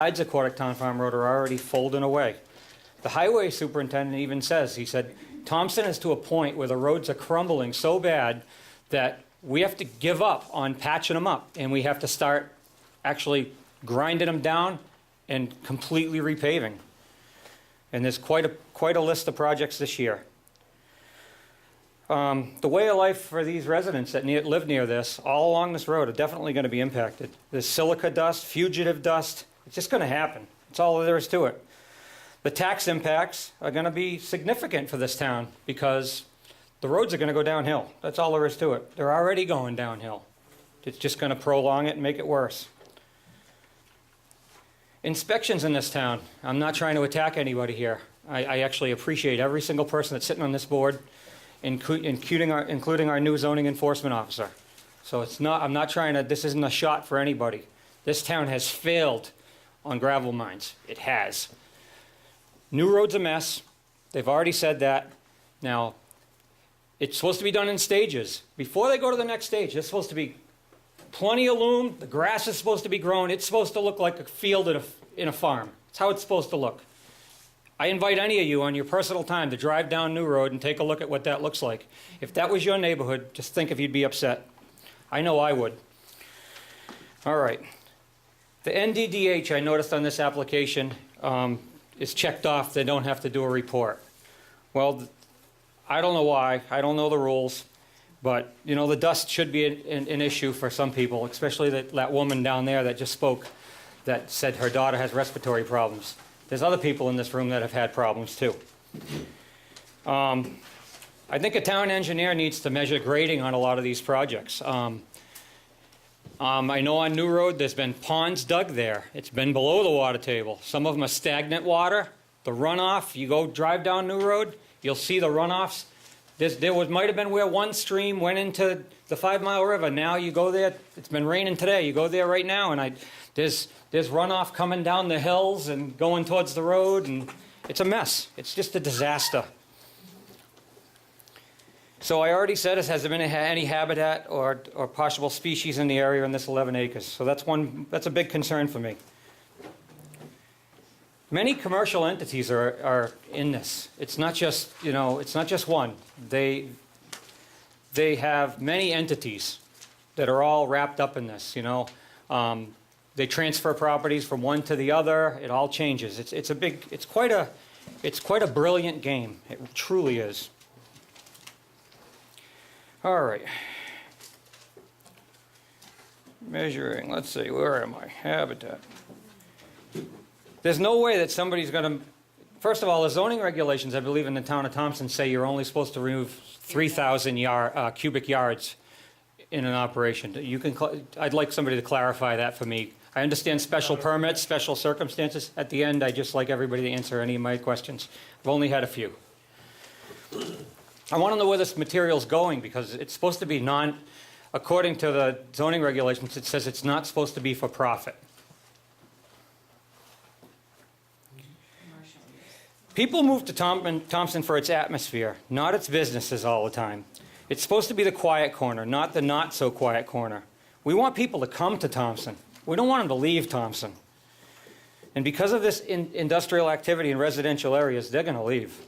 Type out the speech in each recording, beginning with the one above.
sides of Cortictown Farm Road are already folding away. The highway superintendent even says, he said, Thompson is to a point where the roads are crumbling so bad that we have to give up on patching them up, and we have to start actually grinding them down and completely repaving. And there's quite a list of projects this year. The way of life for these residents that live near this, all along this road, are definitely going to be impacted. There's silica dust, fugitive dust. It's just going to happen. That's all there is to it. The tax impacts are going to be significant for this town because the roads are going to go downhill. That's all there is to it. They're already going downhill. It's just going to prolong it and make it worse. Inspections in this town. I'm not trying to attack anybody here. I actually appreciate every single person that's sitting on this board, including our new zoning enforcement officer. So I'm not trying to, this isn't a shot for anybody. This town has failed on gravel mines. It has. New road's a mess. They've already said that. Now, it's supposed to be done in stages. Before they go to the next stage, there's supposed to be plenty of loom. The grass is supposed to be grown. It's supposed to look like a field in a farm. That's how it's supposed to look. I invite any of you on your personal time to drive down New Road and take a look at what that looks like. If that was your neighborhood, just think if you'd be upset. I know I would. All right. The NDDH, I noticed on this application, is checked off. They don't have to do a report. Well, I don't know why. I don't know the rules. But, you know, the dust should be an issue for some people, especially that woman down there that just spoke that said her daughter has respiratory problems. There's other people in this room that have had problems too. I think a town engineer needs to measure grading on a lot of these projects. I know on New Road there's been ponds dug there. It's been below the water table. Some of them are stagnant water. The runoff, you go drive down New Road, you'll see the runoffs. Might have been where one stream went into the 5 Mile River. Now you go there, it's been raining today. You go there right now and there's runoff coming down the hills and going towards the road, and it's a mess. It's just a disaster. So I already said, has there been any habitat or possible species in the area in this 11 acres? So that's a big concern for me. Many commercial entities are in this. It's not just, it's not just one. They have many entities that are all wrapped up in this, They transfer properties from one to the other. It all changes. It's quite a brilliant game. It truly is. All right. Measuring, let's see, where am I? Habitat. There's no way that somebody's going to, first of all, the zoning regulations, I believe in the town of Thompson, say you're only supposed to remove 3,000 cubic yards in an operation. I'd like somebody to clarify that for me. I understand special permits, special circumstances. At the end, I just like everybody to answer any of my questions. I've only had a few. I want to know where this material's going because it's supposed to be according to the zoning regulations, it says it's not supposed to be for profit. People move to Thompson for its atmosphere, not its businesses all the time. It's supposed to be the quiet corner, not the not-so-quiet corner. We want people to come to Thompson. We don't want them to leave Thompson. And because of this industrial activity in residential areas, they're going to leave.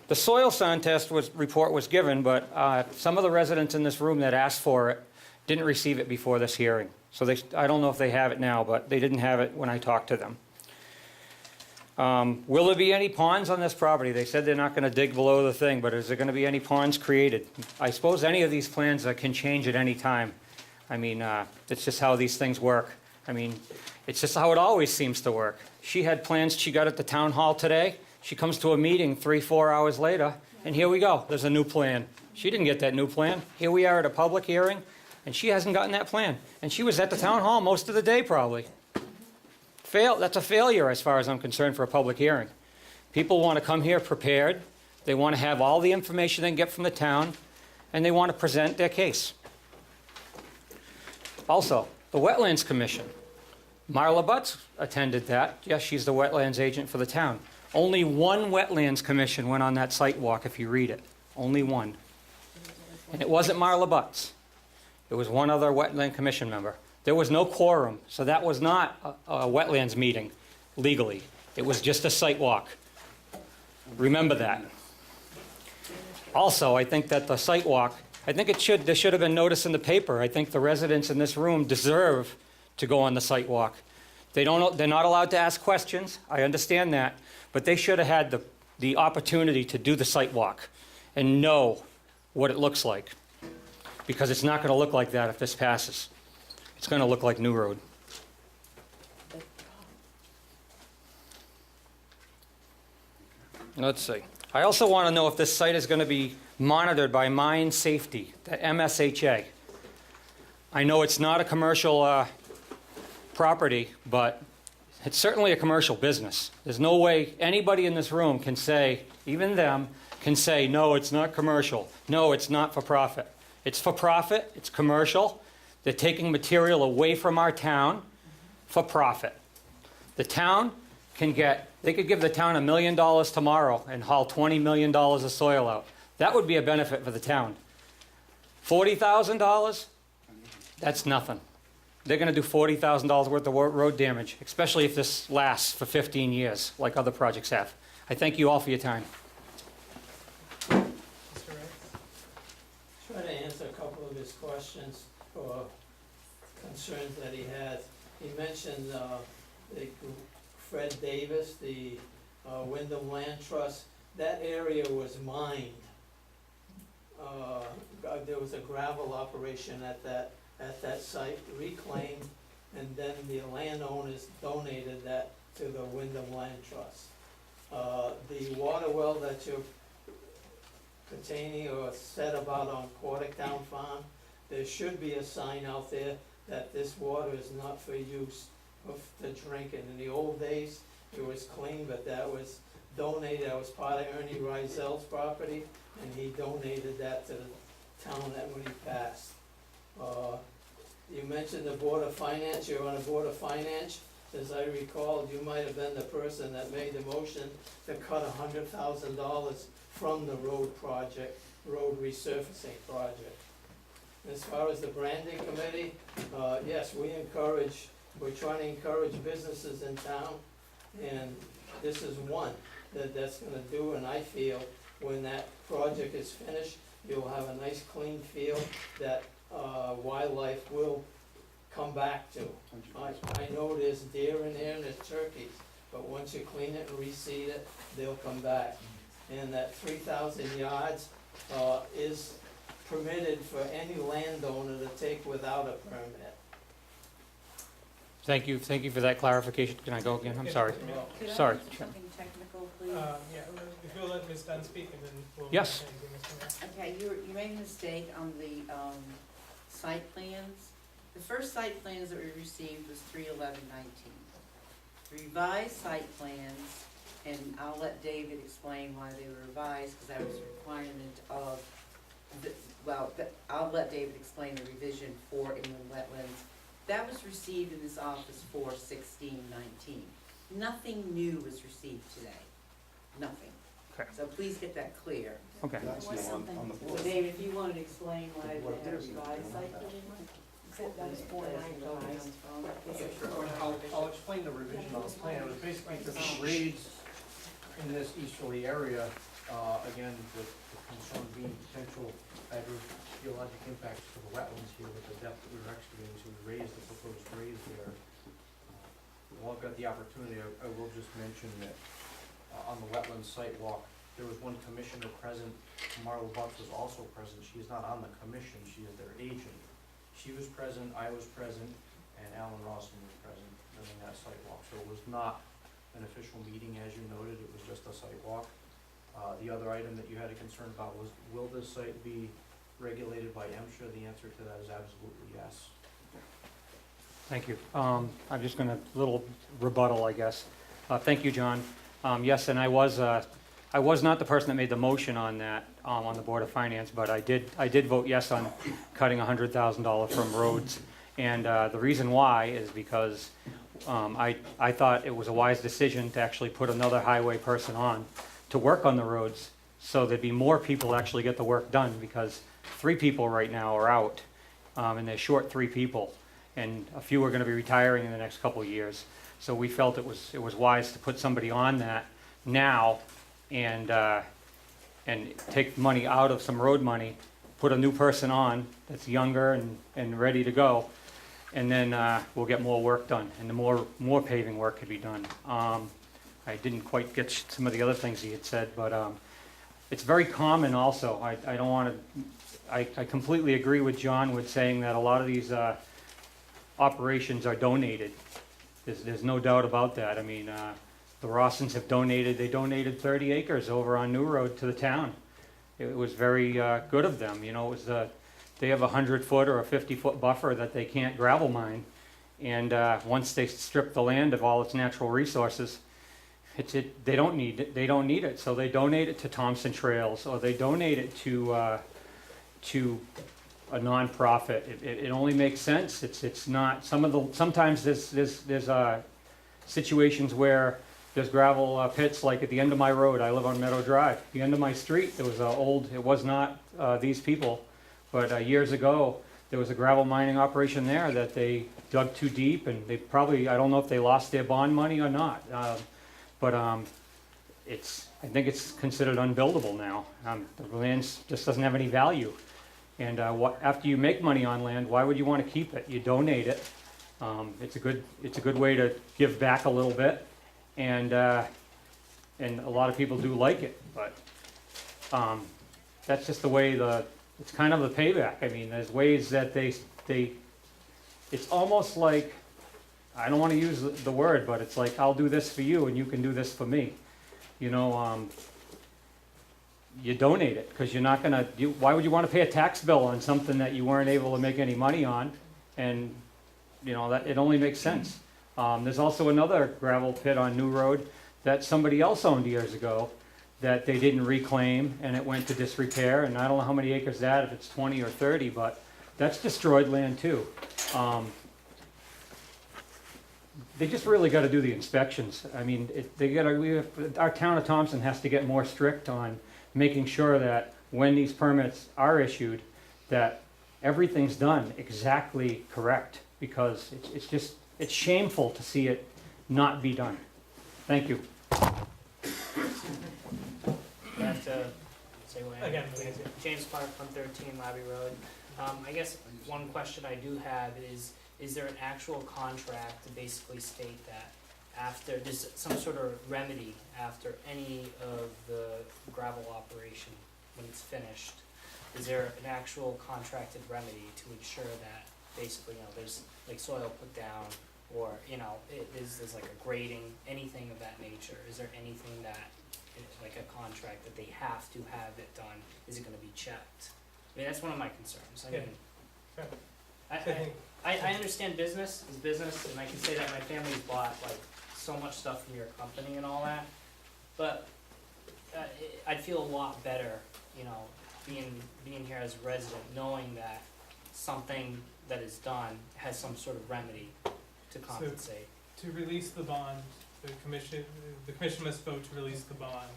The soil sound test report was given, but some of the residents in this room that asked for it didn't receive it before this hearing. So I don't know if they have it now, but they didn't have it when I talked to them. Will there be any ponds on this property? They said they're not going to dig below the thing, but is there going to be any ponds created? I suppose any of these plans can change at any time. I mean, it's just how these things work. I mean, it's just how it always seems to work. She had plans she got at the town hall today. She comes to a meeting 3-4 hours later, and here we go. There's a new plan. She didn't get that new plan. Here we are at a public hearing, and she hasn't gotten that plan. And she was at the town hall most of the day, probably. That's a failure as far as I'm concerned for a public hearing. People want to come here prepared. They want to have all the information they can get from the town, and they want to present their case. Also, the Wetlands Commission. Marla Butts attended that. Yes, she's the wetlands agent for the town. Only one Wetlands Commission went on that site walk, if you read it. Only one. And it wasn't Marla Butts. It was one other Wetland Commission member. There was no quorum, so that was not a wetlands meeting legally. It was just a site walk. Remember that. Also, I think that the site walk, there should have been notice in the paper. I think the residents in this room deserve to go on the site walk. They're not allowed to ask questions, I understand that, but they should have had the opportunity to do the site walk and know what it looks like. Because it's not gonna look like that if this passes. It's gonna look like New Road. Let's see. I also want to know if this site is going to be monitored by Mine Safety, the MSHA. I know it's not a commercial property, but it's certainly a commercial business. There's no way anybody in this room can say, even them, can say, no, it's not commercial. No, it's not for profit. It's for profit, it's commercial. They're taking material away from our town for profit. The town they could give the town $1 million tomorrow and haul $20 million of soil out. That would be a benefit for the town. $40,000, that's nothing. They're gonna do $40,000 worth of road damage, especially if this lasts for 15 years, like other projects have. I thank you all for your time. Mr. Rice? Try to answer a couple of his questions or concerns that he has. He mentioned Fred Davis, the Wyndham Land Trust. That area was mined. There was a gravel operation at that site, reclaimed, and then the landowners donated that to the Wyndham Land Trust. The water well that you're pertaining or said about on Quakertown Farm, there should be a sign out there that this water is not for use to drink. And in the old days, it was clean, but that was donated, that was part of Ernie Reisel's property, and he donated that to the town that when he passed. You mentioned the Board of Finance, you're on the Board of Finance. As I recall, you might have been the person that made the motion to cut $100,000 from the road resurfacing project. As far as the branding committee, yes, we're trying to encourage businesses in town, and this is one that's gonna do, and I feel when that project is finished, you'll have a nice clean field that wildlife will come back to. I know there's deer in there and there's turkeys, but once you clean it and reseed it, they'll come back. And that 3,000 yards is permitted for any landowner to take without a permit. Thank you for that clarification. Can I go again? I'm sorry. Could I Sorry. ask something technical, please? Yeah, if you'll let Ms. Dunn speak, and then we'll. Yes. Okay, you made a mistake on the site plans. The first site plans that we received was 3/11/19. Revised site plans, and I'll let David explain why they were revised, because that was a requirement of, I'll let David explain the revision for inland wetlands. That was received in this office for 16/19. Nothing new was received today. Nothing. Okay. So please get that clear. Okay. So David, if you wanted to explain why they have revised site plans? That was 495. I'll explain the revision on the plan. It was basically for the grades in this easterly area, again, with the concern being potential adverse geologic impacts to the wetlands here with the depth that we were excavating, so we raised the proposed grades there. While I've got the opportunity, I will just mention that on the wetlands site walk, there was one commissioner present. Marla Bucks was also present. She is not on the commission, she is their agent. She was present, I was present, and Alan Rawson was present during that site walk. So it was not an official meeting, as you noted, it was just a site walk. The other item that you had a concern about was, will this site be regulated by MSHA? The answer to that is absolutely yes. Thank you. I'm just going to, little rebuttal, I guess. Thank you, John. Yes, and I was not the person that made the motion on that, on the Board of Finance, but I did vote yes on cutting $100,000 from roads. And the reason why is because I thought it was a wise decision to actually put another highway person on to work on the roads, so there'd be more people actually get the work done, because 3 people right now are out, and they're short 3 people. and a few are gonna be retiring in the next couple of years. So we felt it was wise to put somebody on that now and take money out of some road money, put a new person on that's younger and ready to go, and then we'll get more work done, and the more paving work could be done. I didn't quite get some of the other things he had said, but it's very common also. I don't want to, I completely agree with John with saying that a lot of these operations are donated. There's no doubt about that. I mean, the Rossins have donated, they donated 30 acres over on New Road to the town. It was very good of them, you know, it was, they have a 100-foot or a 50-foot buffer that they can't gravel mine. And once they strip the land of all its natural resources, they don't need it, so they donate it to Thompson Trails, or they donate it to a nonprofit. It only makes sense. It's not, sometimes there's situations where there's gravel pits, like at the end of my road. I live on Meadow Drive. The end of my street, there was it was not these people, but years ago, there was a gravel mining operation there that they dug too deep, and they probably, I don't know if they lost their bond money or not. But I think it's considered unbuildable now. The land just doesn't have any value. And after you make money on land, why would you want to keep it? You donate it. It's a good way to give back a little bit, and a lot of people do like it. But that's just the way it's kind of the payback. I mean, there's ways that it's almost like, I don't want to use the word, but it's like, I'll do this for you and you can do this for me. You know, you donate it because you're not going to, why would you want to pay a tax bill on something that you weren't able to make any money on? And, you know, that it only makes sense. There's also another gravel pit on New Road that somebody else owned years ago that they didn't reclaim, and it went to disrepair. And I don't know how many acres that, if it's 20 or 30, but that's destroyed land too. They just really got to do the inspections. I mean, our town of Thompson has to get more strict on making sure that when these permits are issued, that everything's done exactly correct, because it's shameful to see it not be done. Thank you. Again, please. James Clark, 113 Labby Road. I guess one question I do have is there an actual contract to basically state that after, there's some sort of remedy after any of the gravel operation, when it's finished? Is there an actual contracted remedy to ensure that basically, you know, there's like soil put down, or, you know, there's like a grading, anything of that nature? Is there anything that, like a contract that they have to have it done? Is it gonna be checked? I mean, that's one of my concerns. I Yeah. mean, Sure. I understand business is business, and I can say that my family's bought like so much stuff from your company and all that, but I'd feel a lot better, you know, being here as a resident, knowing that something that is done has some sort of remedy to compensate. To release the bond, the commission must vote to release the bond,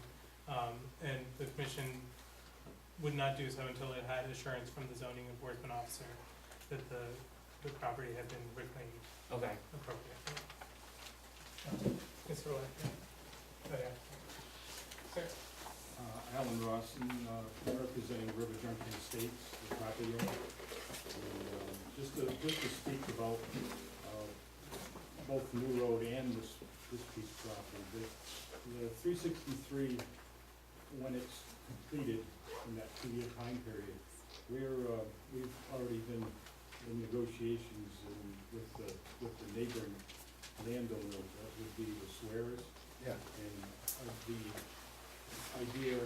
and the commission would not do so until it had assurance from the zoning enforcement officer that the property had been reclaimed Okay. appropriately. Mr. White, yeah. Oh, yeah. Sir? Alan Rawson, representing River Junction Estates, the property owner. And, just to speak about both New Road and this piece of property, the 363, when it's completed in that 2-year time period, we've already been in negotiations with the neighboring landowners, that would be the Swears. Yeah. And the idea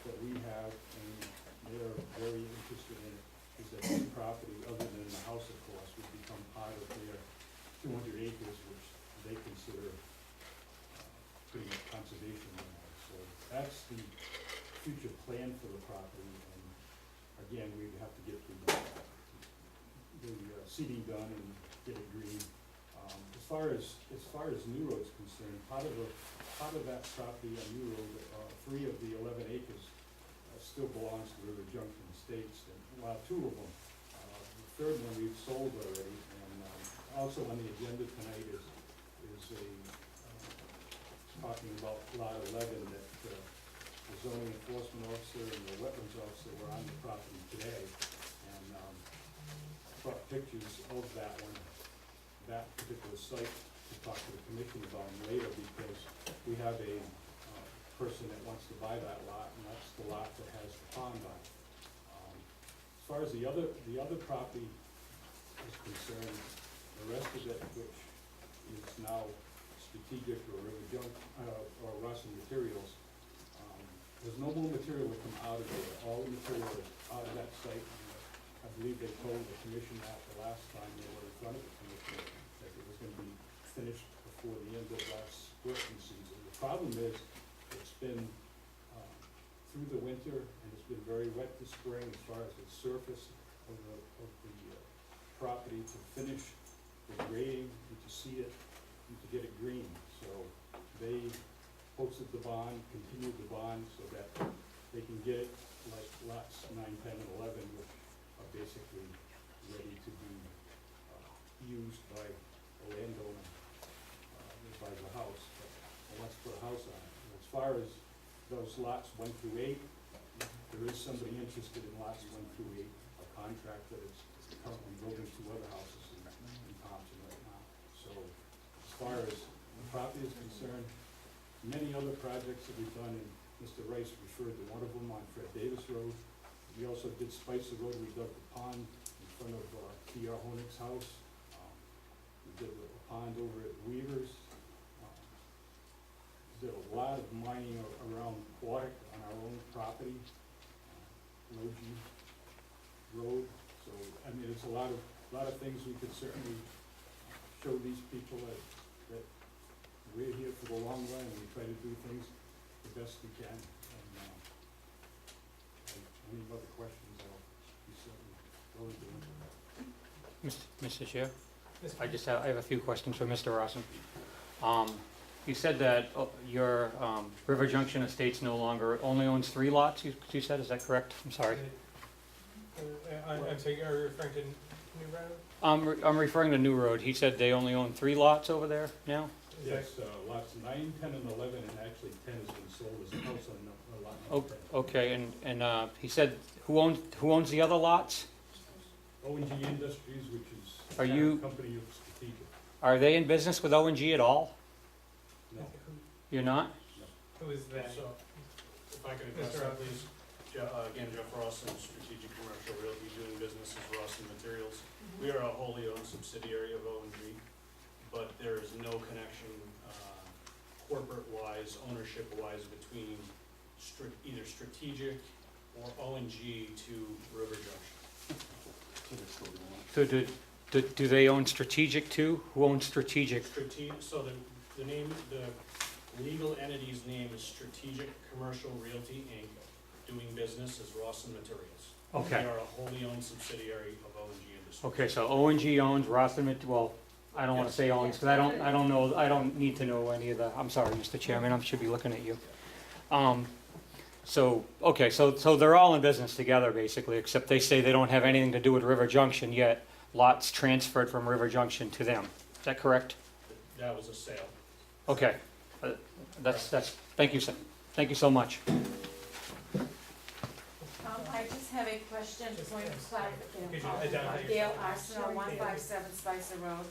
that we have, and they're very interested in it, is that this property, other than the house, of course, would become part of their 200 acres, which they consider pretty much conservation land. So that's the future plan for the property, and again, we'd have to get the seeding done and get it green. As far as New Road's concerned, part of that property on New Road, 3 of the 11 acres still belongs to River Junction Estates, and 2 of them. The third one we've sold already, and Also on the agenda tonight is talking about lot 11 that the zoning enforcement officer and the wetlands officer were on the property today, and brought pictures of that one, that particular site, to talk to the commission about them later, because we have a person that wants to buy that lot, and that's the lot that has the pond on it. As far as the other property is concerned, the rest of it, which is now strategic or river junk, or Russell Materials, there's no more material that come out of there. All the material is out of that site. And I believe they told the commission that the last time they were in front of the commission, that it was gonna be finished before the end of last working season. The problem is, it's been, through the winter, and it's been very wet this spring as far as the surface of the property to finish the grading, and to seed it, and to get it green. So they posted the bond, continued the bond, so that they can get it like lots 9, 10, and 11, which are basically ready to be used by a landowner that buys a house, but wants to put a house on it. And as far as those lots 1 through 8, there is somebody interested in lots 1 through 8, a contractor that's currently building 2 other houses in Thompson right now. So as far as the property is concerned, many other projects that we've done, and Mr. Rice referred to one of them on Fred Davis Road. We also did Spicer Road. We dug the pond in front of T.R. Honig's house. We did a pond over at Weaver's. We did a lot of mining around Quadic on our own property, Logie Road. So, I mean, it's a lot of things we could certainly show these people that we're here for the long run, and we try to do things the best we can. And any other questions, I'll be certainly willing to answer. Mr. Chair, Mr. I have a few questions for Mr. Rossen. You said that your River Junction Estates only owns 3 lots, you said, is that correct? I'm sorry. I'm sorry, are you referring to New Road? I'm referring to New Road. He said they only own 3 lots over there now? Yes, lots 9, 10, and 11, and actually 10 has been sold as a house on lot Oh, number 10. okay, and he said, who owns the other lots? O&G Industries, which is Are a you- company of Strategic. Are they in business with O&G at all? No. You're not? Who is that? So, if I could address Mr. that, Ross. please. Again, Jeff Rawson, Strategic Commercial Realty, doing business as Rawson Materials. We are a wholly owned subsidiary of O&G, but there is no connection, corporate-wise, ownership-wise, between either Strategic or O&G to River Junction. So do they own Strategic too? Who owns Strategic? So the legal entity's name is Strategic Commercial Realty, Inc., doing business as Rawson Materials. Okay. We are a wholly owned subsidiary of O&G Industries. Okay, so O&G owns well, I don't wanna say owns, because I don't know, I don't need to know any of the, I'm sorry, Mr. Chairman, I should be looking at you. So they're all in business together, basically, except they say they don't have anything to do with River Junction, yet lots transferred from River Junction to them. Is that correct? That was a sale. Okay, thank you, sir. Thank you so much. I just have a question, point of Could you clarification. identify yourself? Gail Arsenal, 157 Spicer Road.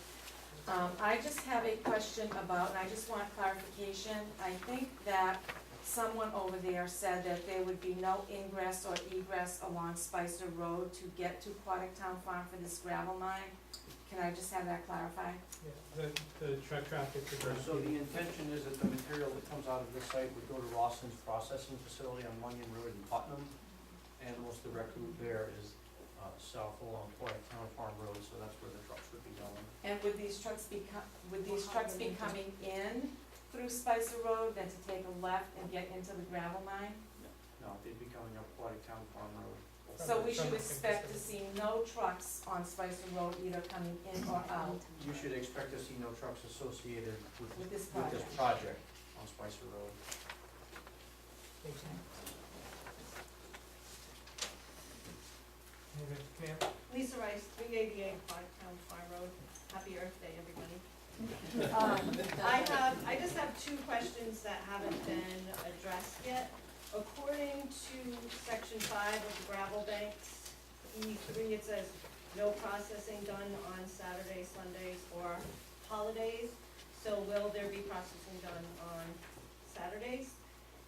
I just have a question about, and I just want clarification. I think that someone over there said that there would be no ingress or egress along Spicer Road to get to Quadic Town Farm for this gravel mine. Can I just have that clarified? Yeah, the truck traffic. So the intention is that the material that comes out of this site would go to Rawson's processing facility on Munyon Road in Putnam. And most direct route there is south along Quadic Town Farm Road, so that's where the trucks would be going. And would these trucks be coming in through Spicer Road, then to take a left and get into the gravel mine? No, they'd be coming up Quadic Town Farm Road. So we should expect to see no trucks on Spicer Road either coming in or out You should expect to see no trucks associated with this with this project. project on Spicer Road. Ma'am? Lisa Rice, 388 Town Farm Road. Happy Earth Day, everybody. I just have two questions that haven't been addressed yet. According to section 5 of the gravel banks, E3, it says no processing done on Saturdays, Sundays, or holidays. So will there be processing done on Saturdays?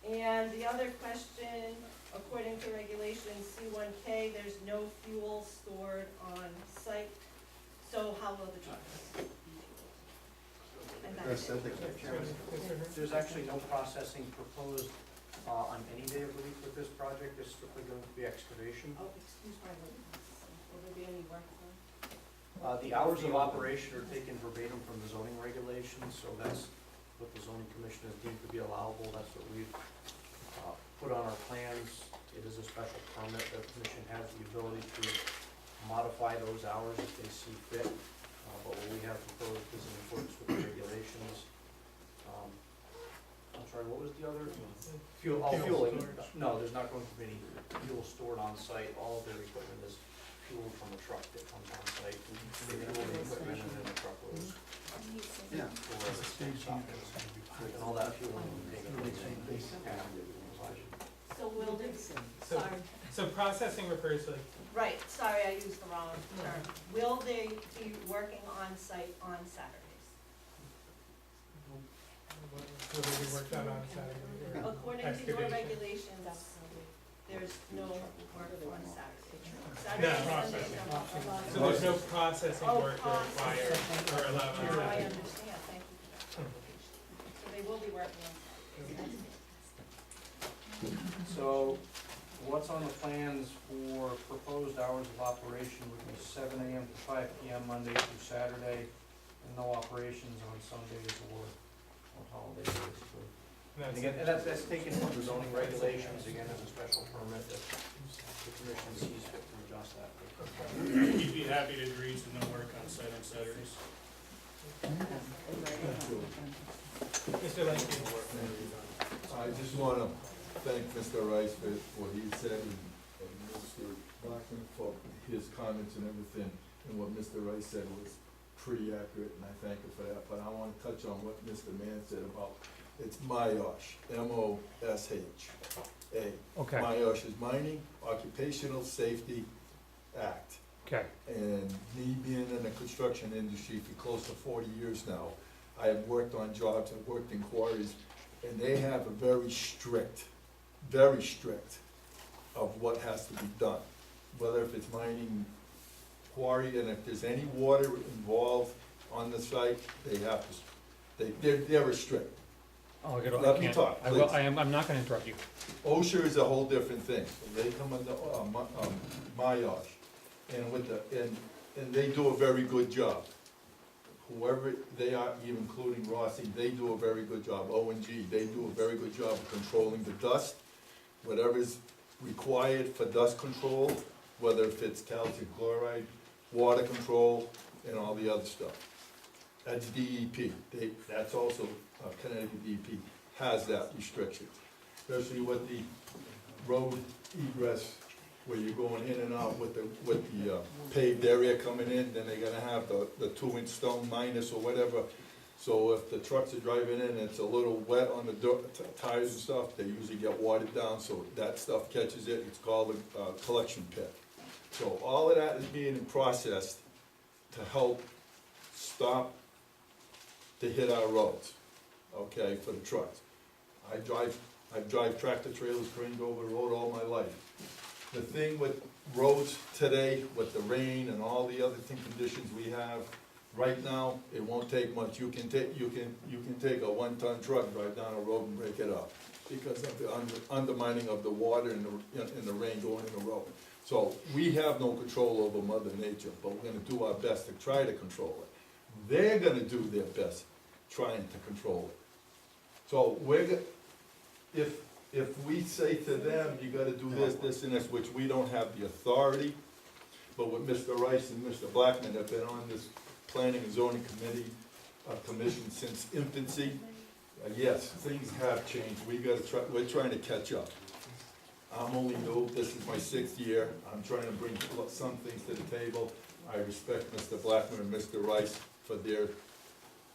And the other question, according to regulations C1K, there's no fuel stored on site. So how will the trucks? And that's it. There's actually no processing proposed on any day of the week with this project. It's strictly going to be excavation. Oh, excuse my language. Will there be any work done? The hours of operation are taken verbatim from the zoning regulations, so that's what the zoning commission has deemed to be allowable. That's what we've put on our plans. It is a special permit. The commission has the ability to modify those hours if they see fit. But what we have proposed is in accordance with the regulations. I'm sorry, what was the other? Fuel, fueling. storage. No, there's not going to be any fuel stored on site. All of their equipment is fuel from a truck that comes on site. They fuel the equipment and then the truck goes Yeah. to wherever the stop is. And all that fuel will be taken place. So will there, So, sorry, so processing refers to like, right, sorry, I used the wrong term. Will they be working on site on Saturdays? will they be worked out on Saturday or According to your excavation? regulations, there's no work on Saturday. No. Saturday, Sunday, no. So there's no processing Oh, work required or allowed on Now I Saturday? understand, thank you for that clarification. So they will be working on Saturdays. So what's on the plans for proposed hours of operation would be 7 AM to 5 PM Monday through Saturday, and no operations on Sundays or on holidays, basically. And And that's- again, and that's taken from the zoning regulations, again, as a special permit, that the commission sees fit to adjust that. He'd be happy to agree to no work on site on Saturdays. Mr. Lanky. I just want to thank Mr. Rice for what he said and Mr. Blackman for his comments and everything. And what Mr. Rice said was pretty accurate, and I thank him for that. But I want to touch on what Mr. Mann said about, it's MIOSH, MOSHA. Okay, MIOSH is Mining Occupational Safety Act. okay. And me being in the construction industry for close to 40 years now, I have worked on jobs, I've worked in quarries, and they have a very strict of what has to be done. Whether if it's mining, quarry, and if there's any water involved on the site, they have to, they're restrict. Oh, Let me talk, please. I'm not gonna interrupt you. OSHA is a whole different thing. They come under, MIOSH, and with the, and they do a very good job. Whoever they are, even including Rossi, they do a very good job. O&G, they do a very good job of controlling the dust, whatever's required for dust control, whether if it's calcium chloride, water control, and all the other stuff. That's DEP. That's also, Connecticut DEP has that restriction, especially with the road egress, where you're going in and out with the paved area coming in, then they're gonna have the 2-inch stone minus or whatever. So if the trucks are driving in and it's a little wet on the tires and stuff, they usually get watered down, so that stuff catches it. It's called a collection pit. So all of that is being processed to help stop to hit our roads, okay, for the trucks. I drive tractor trailers, Green Dover Road all my life. The thing with roads today, with the rain and all the other conditions we have, right now, it won't take much. You can take a 1-ton truck, drive down a road and break it up because of the undermining of the water and the rain going in the road. So we have no control over Mother Nature, but we're gonna do our best to try to control it. They're gonna do their best trying to control it. So if we say to them, you gotta do this, this, and this, which we don't have the authority, but with Mr. Rice and Mr. Blackman have been on this planning and zoning commission since infancy, yes, things have changed. We're trying to catch up. I'm only new, this is my 6th year, I'm trying to bring some things to the table. I respect Mr. Blackman and Mr. Rice for their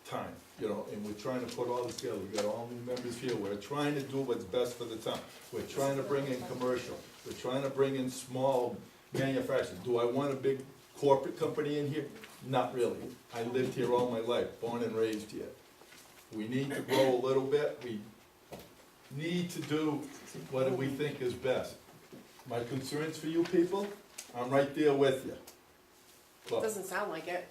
time, you know, and we're trying to put all this together. We got all new members here. We're trying to do what's best for the town. We're trying to bring in commercial. We're trying to bring in small manufacturing. Do I want a big corporate company in here? Not really. I lived here all my life, born and raised here. We need to grow a little bit. We need to do what we think is best. My concerns for you people, I'm right there with you. But- Doesn't sound like it.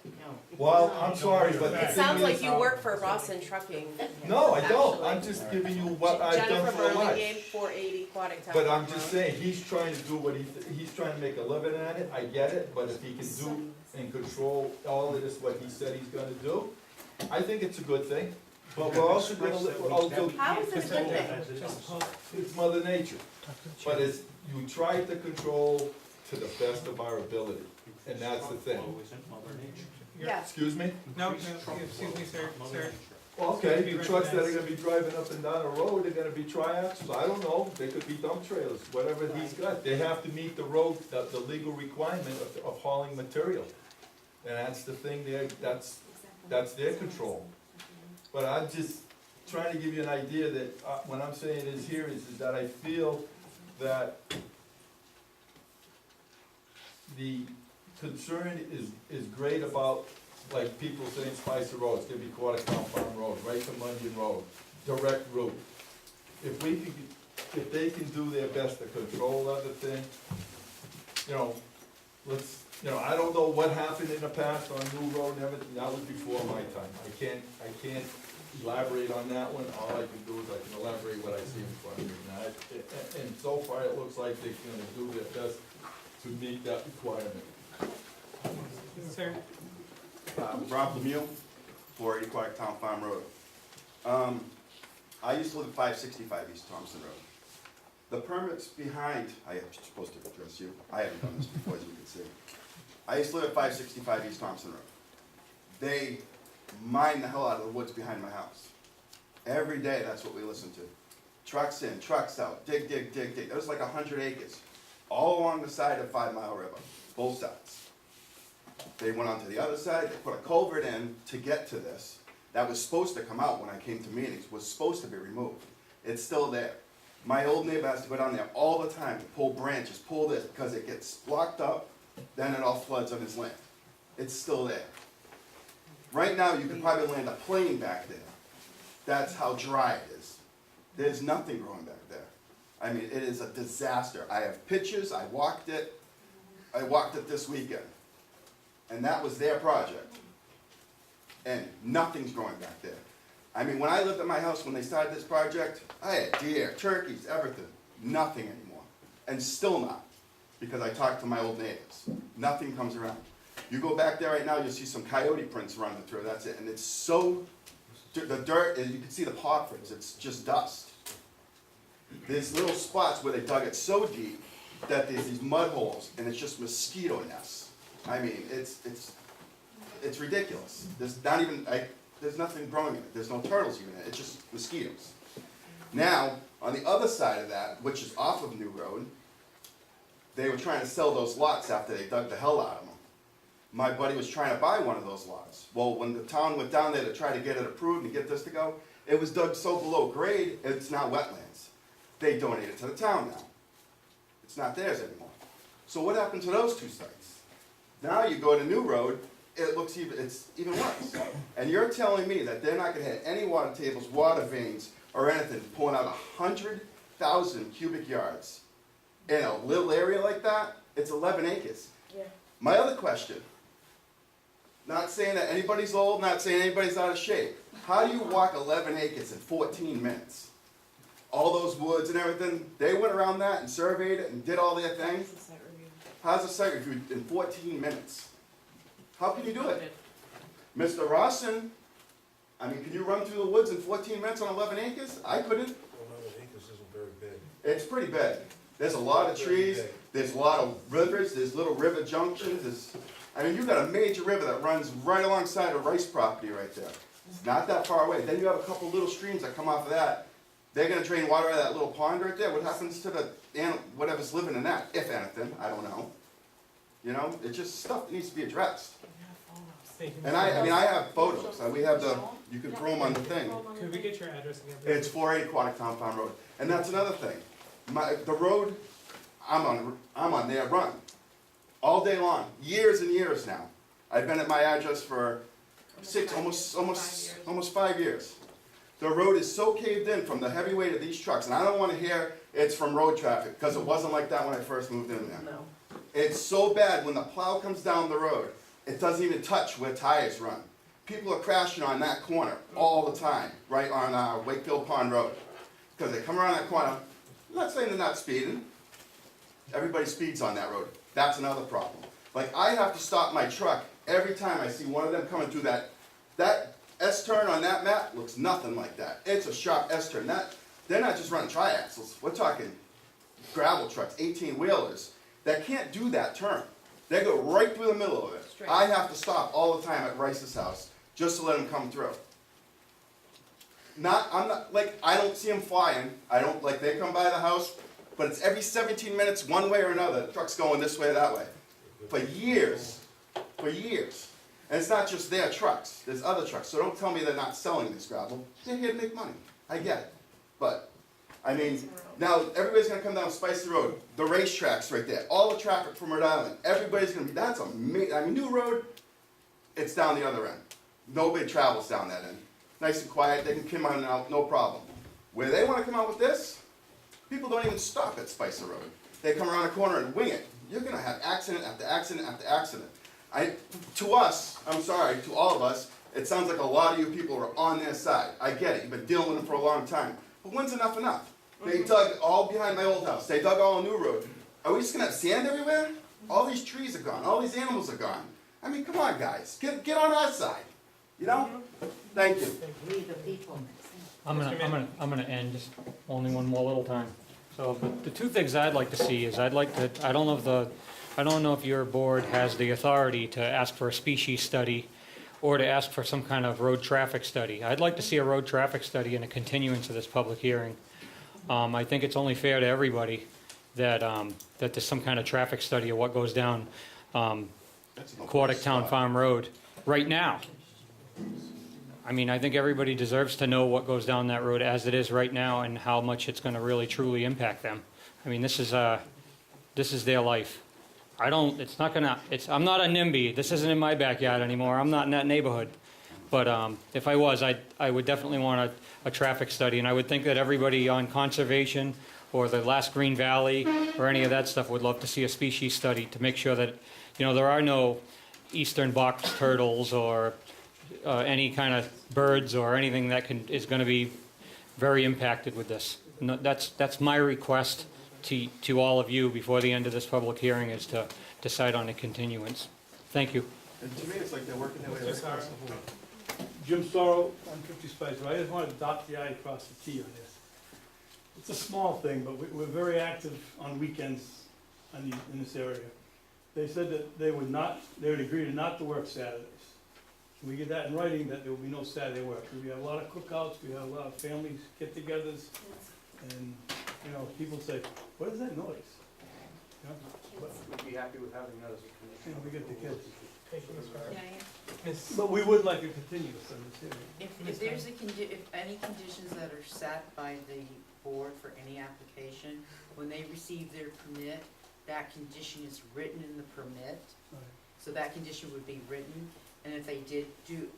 Well, I'm sorry, but the It thing sounds like is- you work for Rawson Trucking. No, I don't. actually. I'm just giving you what I've done Jennifer for a Burlingame, life. 480 Aquatic Town. But I'm Farm just Road. saying, he's trying to do what he's trying to make a living at it, I get it, but if he can do and control all of this, what he said he's gonna do, I think it's a good thing. But we're also gonna, How is it a good thing? it's Mother Nature. But it's, you try to control to the best of our ability, and that's the thing. Yes. Excuse me? No, excuse me, sir, sir. Okay, the trucks that are gonna be driving up and down the road, they're gonna be triaxles, I don't know, they could be dump trailers, whatever he's got. They have to meet the road, the legal requirement of hauling material. And that's the thing there, that's their control. But I'm just trying to give you an idea that, what I'm saying is here is that I feel that the concern is great about, like people saying Spicer Road, it's gonna be Quartertown Farm Road, right to Mundian Road, direct route. If they can do their best to control everything, you know, I don't know what happened in the past on New Road and everything, that was before my time. I can't elaborate on that one, all I can do is I can elaborate what I see in front of me. And so far, it looks like they're gonna do their best to meet that requirement. Sir, Rob Lemieux, 480 Quartertown Farm Road. I used to live at 565 East Thompson Road. The permits behind, I am supposed to address you, I haven't done this before, as you can see. I used to live at 565 East Thompson Road. They mine the hell out of the woods behind my house. Every day, that's what we listen to. Trucks in, trucks out, dig, dig, dig, dig. It was like 100 acres, all along the side of 5 Mile River, both sides. They went onto the other side, they put a culvert in to get to this. That was supposed to come out when I came to meetings, was supposed to be removed. It's still there. My old neighbor has to go down there all the time to pull branches, pull this, because it gets blocked up, then it all floods on his land. It's still there. Right now, you could probably land a plane back there. That's how dry it is. There's nothing growing back there. I mean, it is a disaster. I have pictures, I walked it this weekend. And that was their project. And nothing's growing back there. I mean, when I lived at my house, when they started this project, I had deer, turkeys, everything. Nothing anymore. And still not, because I talked to my old neighbors. Nothing comes around. You go back there right now, you'll see some coyote prints running through, that's it. And it's so, the dirt, you can see the paw prints, it's just dust. There's little spots where they dug it so deep that there's these mud holes, and it's just mosquito nests. I mean, it's ridiculous. There's not even, there's nothing growing in it. There's no turtles even in it. It's just mosquitoes. Now, on the other side of that, which is off of New Road, they were trying to sell those lots after they dug the hell out of them. My buddy was trying to buy one of those lots. Well, when the town went down there to try to get it approved and get this to go, it was dug so below grade, it's now wetlands. They donated it to the town now. It's not theirs anymore. So what happened to those two sites? Now you go to New Road, it's even worse. And you're telling me that they're not gonna have any water tables, water veins, or anything pulling out 100,000 cubic yards in a little area like that? It's 11 acres. Yeah. My other question, not saying that anybody's old, not saying anybody's out of shape. How do you walk 11 acres in 14 minutes? All those woods and everything, they went around that and surveyed it and did all their thing. How's a site review in 14 minutes? How can you do it? Mr. Rawson, I mean, can you run through the woods in 14 minutes on 11 acres? I couldn't. 11 acres isn't very big. It's pretty big. There's a lot of trees, there's a lot of rivers, there's little river junctions, I mean, you've got a major river that runs right alongside of Rice property right there. It's not that far away. Then you have a couple little streams that come off of that. They're gonna drain water out of that little pond right there. What happens to the whatever's living in that, if anything, I don't know. You know, it's just stuff that needs to be addressed. Thank you, And Mr. I mean, Ross. I have photos, we have you can throw them on the thing. Could we get your address again, please? It's 480 Aquatic Town Farm Road. And that's another thing. The road I'm on there run all day long, years and years now. I've been at my address for almost 5 years. The road is so caved in from the heavy weight of these trucks, and I don't want to hear it's from road traffic, because it wasn't like that when I first moved in there. No. It's so bad when the plow comes down the road, it doesn't even touch where tires run. People are crashing on that corner all the time, right on Wakefield Pond Road. Because they come around that corner, I'm not saying they're not speeding. Everybody speeds on that road. That's another problem. Like, I have to stop my truck every time I see one of them coming through that S-turn on that map looks nothing like that. It's a sharp S-turn. They're not just running triaxles. We're talking gravel trucks, 18-wheelers, that can't do that turn. They go right through the middle of it. Straight. I have to stop all the time at Rice's house just to let him come through. I don't see them flying. They come by the house, but it's every 17 minutes, one way or another, the truck's going this way or that way. For years. And it's not just their trucks, there's other trucks. So don't tell me they're not selling this gravel. They're here to make money. I get it. But, I mean, now everybody's gonna come down Spicy Road, the racetrack's right there, all the traffic from Rhode Island, everybody's gonna be, that's amazing. I mean, New Road, it's down the other end. Nobody travels down that end. Nice and quiet, they can come on and out, no problem. Where they wanna come out with this, people don't even stop at Spicer Road. They come around the corner and wing it. You're gonna have accident after accident after accident. To us, I'm sorry, to all of us, it sounds like a lot of you people are on their side. I get it, you've been dealing with them for a long time. But when's enough enough? They dug all behind my old house, they dug all a new road. Are we just gonna have sand everywhere? All these trees are gone, all these animals are gone. I mean, come on guys, get on our side, you know? Thank you. We the people. I'm gonna end, just only one more little time. So the two things I'd like to see is I don't know if your board has the authority to ask for a species study or to ask for some kind of road traffic study. I'd like to see a road traffic study and a continuance of this public hearing. I think it's only fair to everybody that there's some kind of traffic study of what goes down Aquatic Town Farm Road right now. I mean, I think everybody deserves to know what goes down that road as it is right now and how much it's gonna really truly impact them. I mean, this is their life. I'm not a NIMBY, this isn't in my backyard anymore, I'm not in that neighborhood. But if I was, I would definitely want a traffic study, and I would think that everybody on conservation or the Last Green Valley or any of that stuff would love to see a species study to make sure that, there are no eastern box turtles or any kind of birds or anything that is going to be very impacted with this. No, that's my request to all of you before the end of this public hearing, is to decide on a continuance. Thank you. And to me, it's like they're working their way right across the whole. Jim Sorrow, 150 Spice Road. I just want to dot the I across the T on this. It's a small thing, but we're very active on weekends in this area. They said that they would agree to not to work Saturdays. We get that in writing, that there will be no Saturday work. We have a lot of cookouts, we have a lot of families get-togethers, and, people say, what is that noise? We'd be happy with having that as a condition. We get the kids. Thank you, Ms. Farrar. Yeah, yeah. Ms. But we would like a continuous on this hearing. If there's if any conditions that are set by the board for any application, when they receive their permit, that condition is written in the permit. Right. So that condition would be written, and if they did do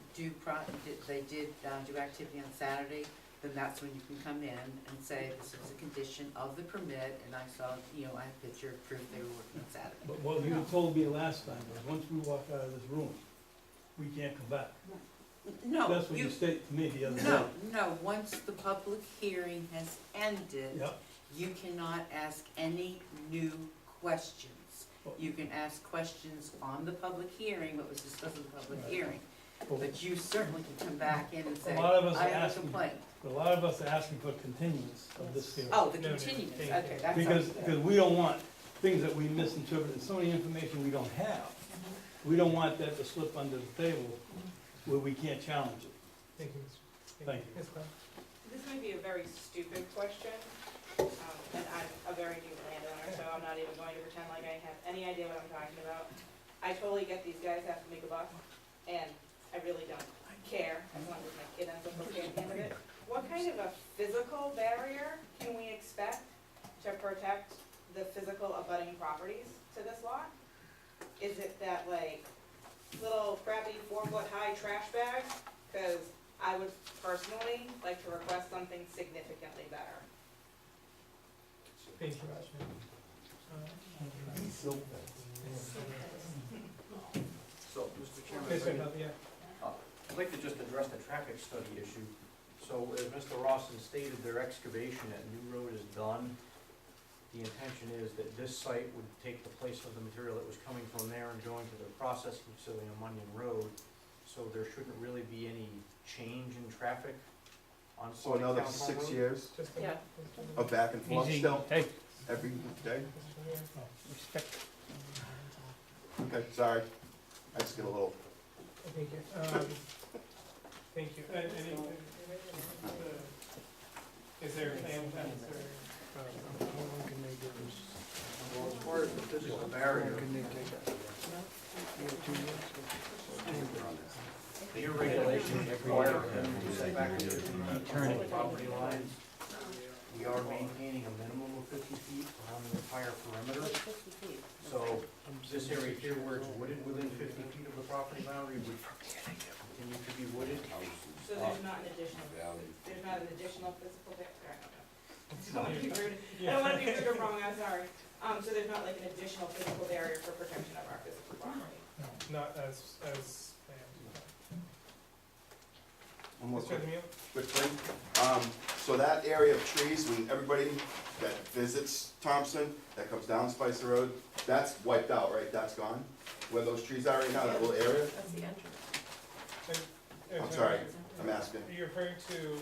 activity on Saturday, then that's when you can come in and say, this was a condition of the permit, and I saw, I have a picture of proof they were working on Saturday. But what you told me last time was, once we walk out of this room, we can't come back. No, That's what you stated to me the other day. No, once the public hearing has ended, Yep. you cannot ask any new questions. You can ask questions on the public hearing, what was discussed in the public hearing. But you certainly can come back in and say, A lot of us I are have a asking, complaint. a lot of us are asking for continuance of this hearing. Oh, the No, no, continuance, thank you. okay, that's. Because we don't want things that we misinterpret, and so many information we don't have. We don't want that to slip under the table where we can't challenge it. Thank you, Mr. Thank you. Ms. Clark. This may be a very stupid question, and I'm a very new landowner, so I'm not even going to pretend like I have any idea what I'm talking about. I totally get these guys have to make a buck, and I really don't care, as long as my kid ends up okay at the end of it. What kind of a physical barrier can we expect to protect the physical abutting properties to this lot? Is it that like little crappy 4-foot-high trash bag? Cause I would personally like to request something significantly better. Thank you. So, Mr. Chairman, Yes, if I sir, could- yeah. I'd like to just address the traffic study issue. So as Mr. Rawson stated, their excavation at New Road is done. The intention is that this site would take the place of the material that was coming from there and going to the processing facility on Munyon Road. So there shouldn't really be any change in traffic on So another Town Farm 6 Road. years Yeah. of back and forth Easy. still, Hey, every day? respect. Okay, sorry. I just get a little, Thank you. Thank you. Is there a plan, Well, as far as the physical barrier, your regulations require minimum setback of 50 feet from the property lines. We are maintaining a minimum of 50 feet around the entire perimeter. So this area here where it's wooded within 50 feet of the property boundary would continue to be wooded. So there's not an additional physical barrier, I don't wanna be rude, I don't wanna be rude or wrong, I'm sorry. So there's not like an additional physical barrier for protection of our physical property? not as planned. one more Mr. quick, Lemieux? quick thing. So that area of trees, when everybody that visits Thompson, that comes down Spicer Road, that's wiped out, right? That's gone? Where those trees are right now, that little area? That's the entrance. I'm sorry, I'm asking. Are you referring to,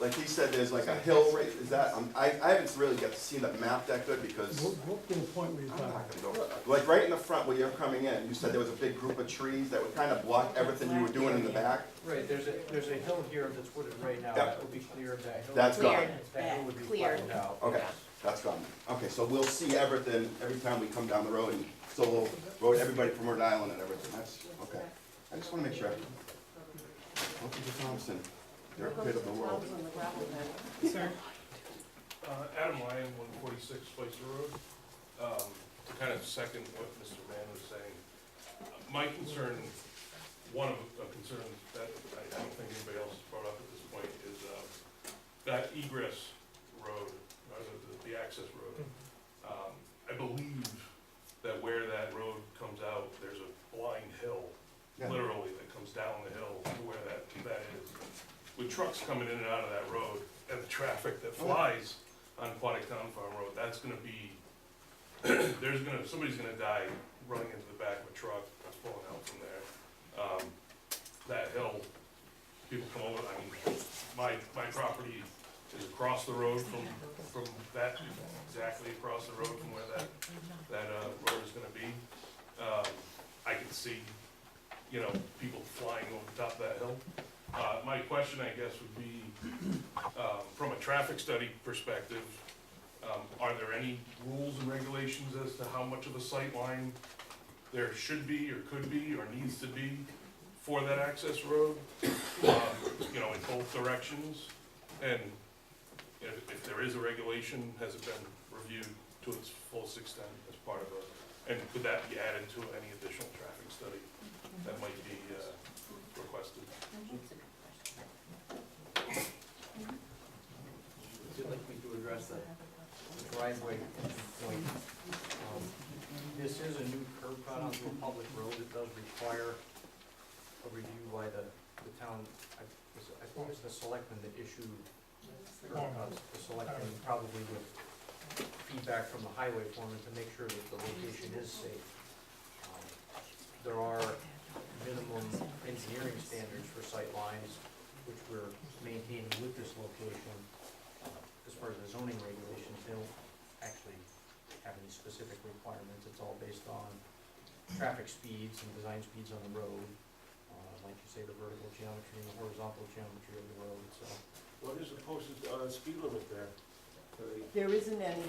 Like he said, there's like a hill right, is that, I haven't really got to see the map that good because Go up to the point where you're I'm talking. not gonna go. Like right in the front where you're coming in, you said there was a big group of trees that would kind of block everything you were doing in the back? Right, there's a hill here that's wooded right now, Yeah. that would be cleared, that hill. That's gone. That hill would be Cleared. flattened out. Okay, that's gone. Okay, so we'll see everything every time we come down the road and so we'll road everybody from Rhode Island and everything. That's, okay. I just wanna make sure. Welcome to Thompson. They're a bit of the world. sir? Adam Lyon, 146 Spicer Road. To kind of second what Mr. Mann was saying, my concern, one of the concerns that I don't think anybody else has brought up at this point is that egress road, or the access road. I believe that where that road comes out, there's a blind hill, Yeah. literally, that comes down the hill to where that is. With trucks coming in and out of that road and the traffic that flies on Aquatic Town Farm Road, that's gonna be, somebody's gonna die running into the back of a truck that's pulling out from there. That hill, people come over, I mean, my property is across the road from that, exactly across the road from where that road is gonna be. I can see, people flying over the top of that hill. My question, I guess, would be, from a traffic study perspective, are there any rules and regulations as to how much of a sight line there should be, or could be, or needs to be for that access road? In both directions? And if there is a regulation, has it been reviewed to its fullest extent as part of and could that be added to any additional traffic study that might be requested? Would you like me to address the driveway point? This is a new curb cut onto a public road. It does require a review by the town. I think it's the selectmen that issued curb cuts. The selectmen probably with feedback from the highway foreman to make sure that the location is safe. There are minimum engineering standards for sight lines, which we're maintaining with this location. As far as the zoning regulations, they don't actually have any specific requirements. It's all based on traffic speeds and design speeds on the road. Like you say, the vertical geometry and the horizontal geometry of the road, so. What is the posted speed limit there? There isn't any.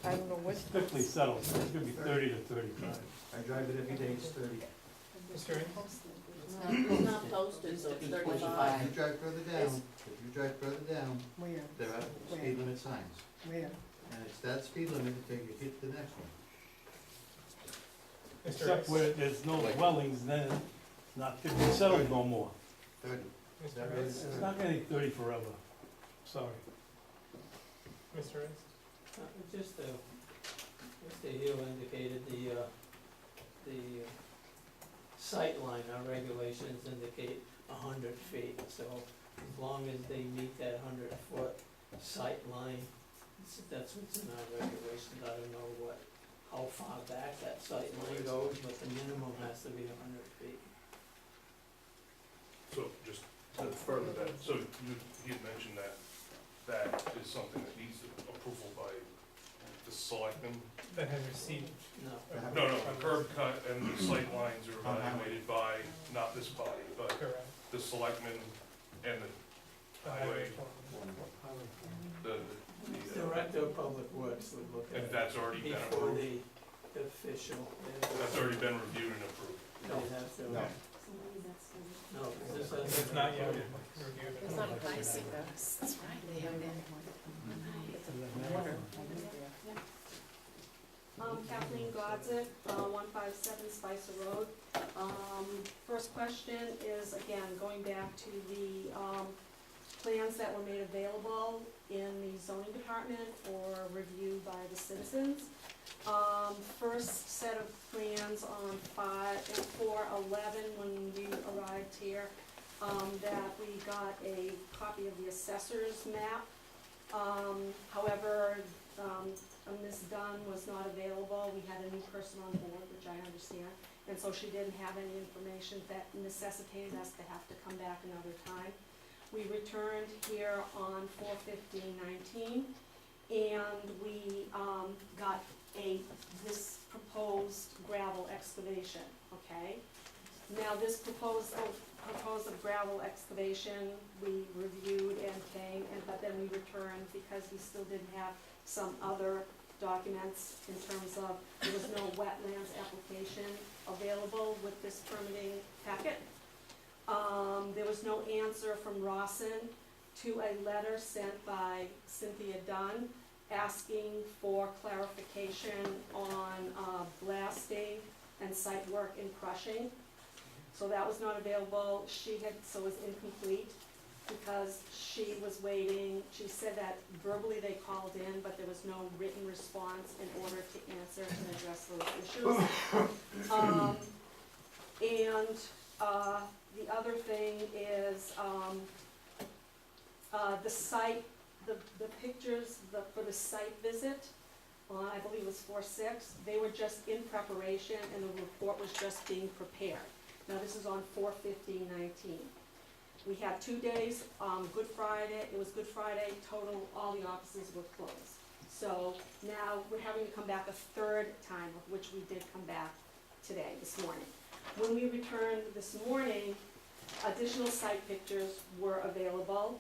It's strictly settled, it's gonna be 30 to 35. I drive it every day, it's 30. Mr. Ring? It's not posted, so it's If 35. you drive further down, Where? there are speed limit signs. Where? And it's that speed limit until you hit the next one. Mr. Except Ricks? where there's no dwellings, then it's not settled no more. 30. Mr. Ricks? It's not gonna be 30 forever, sorry. Mr. Ricks? Just Mr. Hill indicated the sight line, our regulations indicate 100 feet, so as long as they meet that 100-foot sight line, that's what's in our regulations. I don't know how far back that sight line goes, but the minimum has to be 100 feet. So just to further that, so he had mentioned that that is something that needs approval by the selectmen. That has received. No. No, the curb cut and the sight lines are evaluated by, not this body, but Correct. the selectmen and the highway, the Director of Public Works would look and at it that's already been before approved. the official. That's already been reviewed and approved. They have to. No. No, 'cause this hasn't. It's not yet reviewed. It's not pricey, that's right, they have been. Kathleen Godzik, 157 Spicer Road. First question is, again, going back to the plans that were made available in the zoning department for review by the citizens. First set of plans on 4/11, when we arrived here, that we got a copy of the assessor's map. However, Ms. Dunn was not available. We had a new person on board, which I understand, and so she didn't have any information that necessitated us to have to come back another time. We returned here on 4/15/19, and we got this proposed gravel excavation, okay? Now, this proposed gravel excavation, we reviewed and came, but then we returned because we still didn't have some other documents in terms of, there was no wetlands application available with this permitting packet. There was no answer from Rawson to a letter sent by Cynthia Dunn asking for clarification on blasting and site work in crushing. So that was not available. So it was incomplete because she was waiting. She said that verbally they called in, but there was no written response in order to answer and address those issues. The other thing is, the site, the pictures for the site visit, I believe it was 4/6, they were just in preparation and the report was just being prepared. Now, this is on 4/15/19. We had 2 days, Good Friday, it was Good Friday, total, all the offices were closed. So now we're having to come back a third time, of which we did come back today, this morning. When we returned this morning, additional site pictures were available.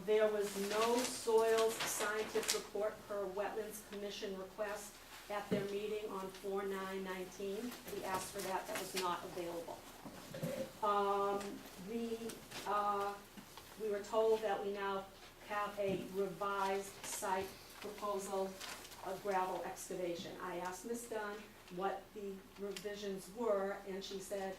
There was no soils scientist report per Wetlands Commission request at their meeting on 4/9/19. We asked for that, that was not available. We were told that we now have a revised site proposal of gravel excavation. I asked Ms. Dunn what the revisions were, and she said